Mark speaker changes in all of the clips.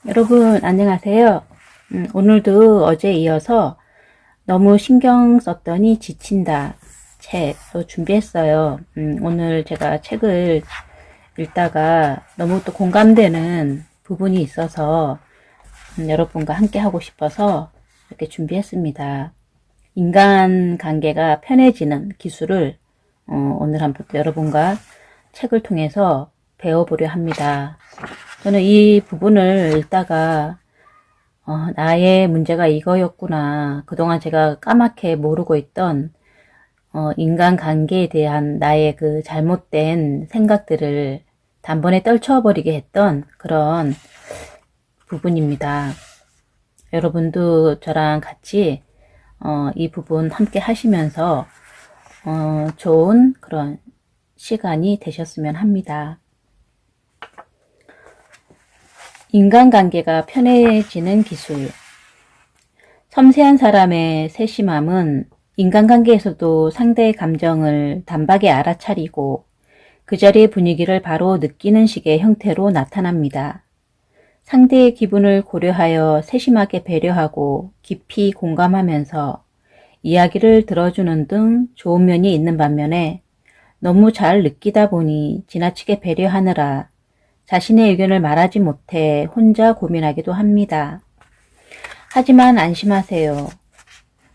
Speaker 1: 여러분 안녕하세요. 오늘도 어제 이어서 너무 신경 썼더니 지친다 책도 준비했어요. 오늘 제가 책을 읽다가 너무 또 공감되는 부분이 있어서 여러분과 함께 하고 싶어서 이렇게 준비했습니다. 인간관계가 편해지는 기술을 오늘 한번 여러분과 책을 통해서 배워보려 합니다. 저는 이 부분을 읽다가 나의 문제가 이거였구나. 그동안 제가 까맣게 모르고 있던 인간관계에 대한 나의 그 잘못된 생각들을 단번에 떨쳐버리게 했던 그런 부분입니다. 여러분도 저랑 같이 이 부분 함께 하시면서 좋은 그런 시간이 되셨으면 합니다. 인간관계가 편해지는 기술. 섬세한 사람의 세심함은 인간관계에서도 상대의 감정을 단박에 알아차리고 그 자리의 분위기를 바로 느끼는 식의 형태로 나타납니다. 상대의 기분을 고려하여 세심하게 배려하고 깊이 공감하면서 이야기를 들어주는 등 좋은 면이 있는 반면에 너무 잘 느끼다 보니 지나치게 배려하느라 자신의 의견을 말하지 못해 혼자 고민하기도 합니다. 하지만 안심하세요.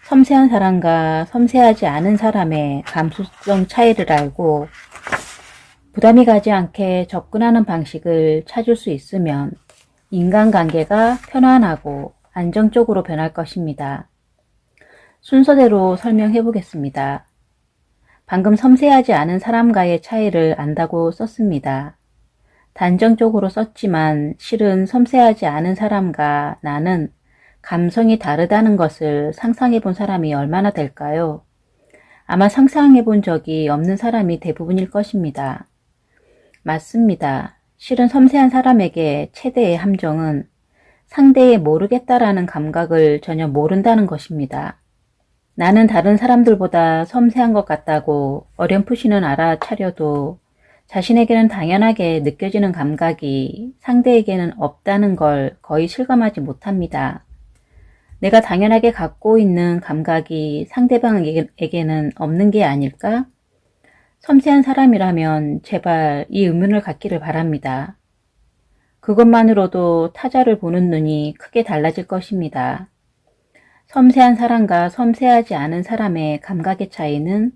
Speaker 1: 섬세한 사람과 섬세하지 않은 사람의 감수성 차이를 알고 부담이 가지 않게 접근하는 방식을 찾을 수 있으면 인간관계가 편안하고 안정적으로 변할 것입니다. 순서대로 설명해 보겠습니다. 방금 섬세하지 않은 사람과의 차이를 안다고 썼습니다. 단정적으로 썼지만 실은 섬세하지 않은 사람과 나는 감성이 다르다는 것을 상상해 본 사람이 얼마나 될까요? 아마 상상해 본 적이 없는 사람이 대부분일 것입니다. 맞습니다. 실은 섬세한 사람에게 최대의 함정은 상대의 모르겠다라는 감각을 전혀 모른다는 것입니다. 나는 다른 사람들보다 섬세한 것 같다고 어렴풋이는 알아차려도 자신에게는 당연하게 느껴지는 감각이 상대에게는 없다는 걸 거의 실감하지 못합니다. 내가 당연하게 갖고 있는 감각이 상대방에게는 없는 게 아닐까? 섬세한 사람이라면 제발 이 의문을 갖기를 바랍니다. 그것만으로도 타자를 보는 눈이 크게 달라질 것입니다. 섬세한 사람과 섬세하지 않은 사람의 감각의 차이는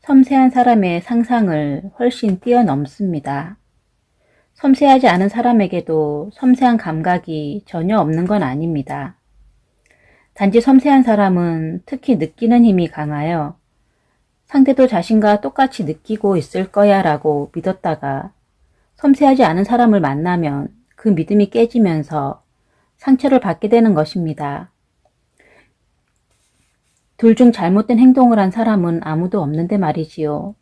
Speaker 1: 섬세한 사람의 상상을 훨씬 뛰어넘습니다. 섬세하지 않은 사람에게도 섬세한 감각이 전혀 없는 건 아닙니다. 단지 섬세한 사람은 특히 느끼는 힘이 강하여 상대도 자신과 똑같이 느끼고 있을 거야 라고 믿었다가 섬세하지 않은 사람을 만나면 그 믿음이 깨지면서 상처를 받게 되는 것입니다. 둘 중 잘못된 행동을 한 사람은 아무도 없는데 말이지요.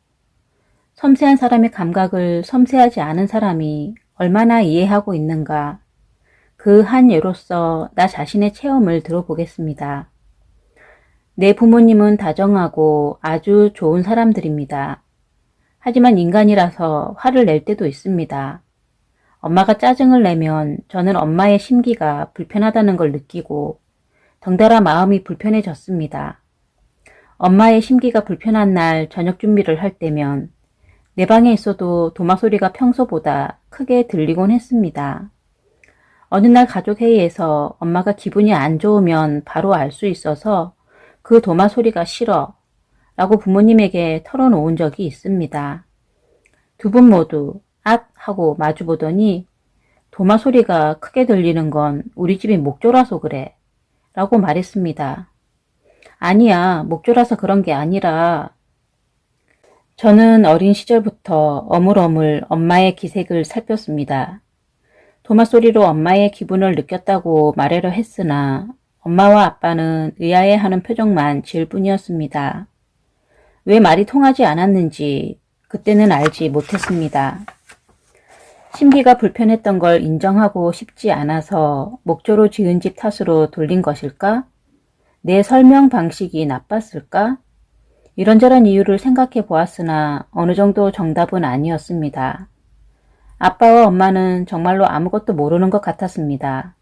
Speaker 1: 섬세한 사람의 감각을 섬세하지 않은 사람이 얼마나 이해하고 있는가, 그 한 예로서 나 자신의 체험을 들어보겠습니다. 내 부모님은 다정하고 아주 좋은 사람들입니다. 하지만 인간이라서 화를 낼 때도 있습니다. 엄마가 짜증을 내면 저는 엄마의 심기가 불편하다는 걸 느끼고 덩달아 마음이 불편해졌습니다. 엄마의 심기가 불편한 날 저녁 준비를 할 때면 내 방에 있어도 도마 소리가 평소보다 크게 들리곤 했습니다. 어느 날 가족회의에서 엄마가 기분이 안 좋으면 바로 알 수 있어서 그 도마 소리가 싫어 라고 부모님에게 털어놓은 적이 있습니다. 두 분 모두 앗 하고 마주보더니 도마 소리가 크게 들리는 건 우리 집이 목조라서 그래 라고 말했습니다. 아니야, 목조라서 그런 게 아니라. 저는 어린 시절부터 어물어물 엄마의 기색을 살폈습니다. 도마 소리로 엄마의 기분을 느꼈다고 말하려 했으나 엄마와 아빠는 의아해하는 표정만 지을 뿐이었습니다. 왜 말이 통하지 않았는지 그때는 알지 못했습니다. 심기가 불편했던 걸 인정하고 싶지 않아서 목조로 지은 집 탓으로 돌린 것일까? 내 설명 방식이 나빴을까? 이런저런 이유를 생각해 보았으나 어느 정도 정답은 아니었습니다. 아빠와 엄마는 정말로 아무것도 모르는 것 같았습니다.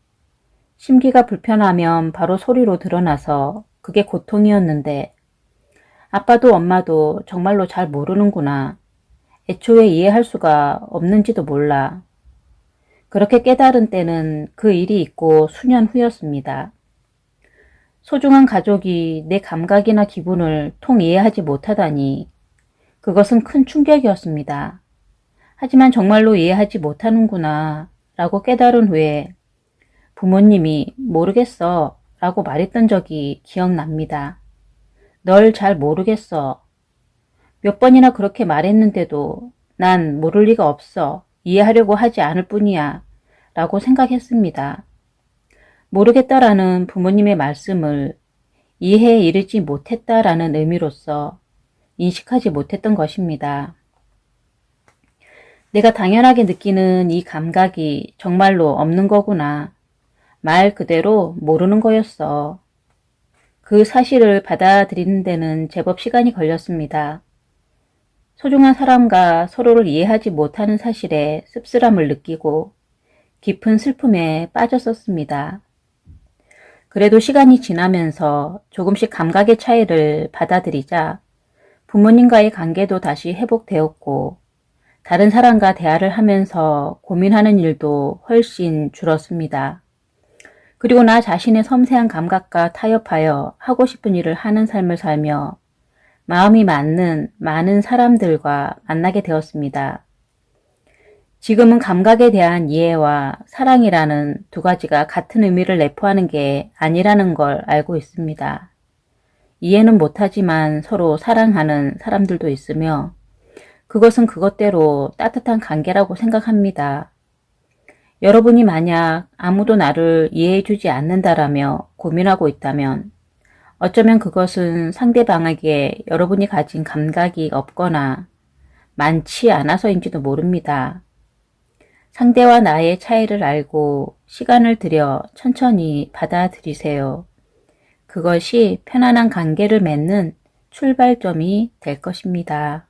Speaker 1: 심기가 불편하면 바로 소리로 드러나서 그게 고통이었는데 아빠도 엄마도 정말로 잘 모르는구나. 애초에 이해할 수가 없는지도 몰라. 그렇게 깨달은 때는 그 일이 있고 수년 후였습니다. 소중한 가족이 내 감각이나 기분을 통 이해하지 못하다니 그것은 큰 충격이었습니다. 하지만 정말로 이해하지 못하는구나 라고 깨달은 후에 부모님이 모르겠어 라고 말했던 적이 기억납니다. 널 잘 모르겠어. 몇 번이나 그렇게 말했는데도 난 모를 리가 없어. 이해하려고 하지 않을 뿐이야. 라고 생각했습니다. 모르겠다라는 부모님의 말씀을 이해에 이르지 못했다라는 의미로서 인식하지 못했던 것입니다. 내가 당연하게 느끼는 이 감각이 정말로 없는 거구나. 말 그대로 모르는 거였어. 그 사실을 받아들이는 데는 제법 시간이 걸렸습니다. 소중한 사람과 서로를 이해하지 못하는 사실에 씁쓸함을 느끼고 깊은 슬픔에 빠졌었습니다. 그래도 시간이 지나면서 조금씩 감각의 차이를 받아들이자 부모님과의 관계도 다시 회복되었고 다른 사람과 대화를 하면서 고민하는 일도 훨씬 줄었습니다. 그리고 나 자신의 섬세한 감각과 타협하여 하고 싶은 일을 하는 삶을 살며 마음이 맞는 많은 사람들과 만나게 되었습니다. 지금은 감각에 대한 이해와 사랑이라는 두 가지가 같은 의미를 내포하는 게 아니라는 걸 알고 있습니다. 이해는 못하지만 서로 사랑하는 사람들도 있으며 그것은 그것대로 따뜻한 관계라고 생각합니다. 여러분이 만약 아무도 나를 이해해주지 않는다라며 고민하고 있다면 어쩌면 그것은 상대방에게 여러분이 가진 감각이 없거나 많지 않아서인지도 모릅니다. 상대와 나의 차이를 알고 시간을 들여 천천히 받아들이세요. 그것이 편안한 관계를 맺는 출발점이 될 것입니다.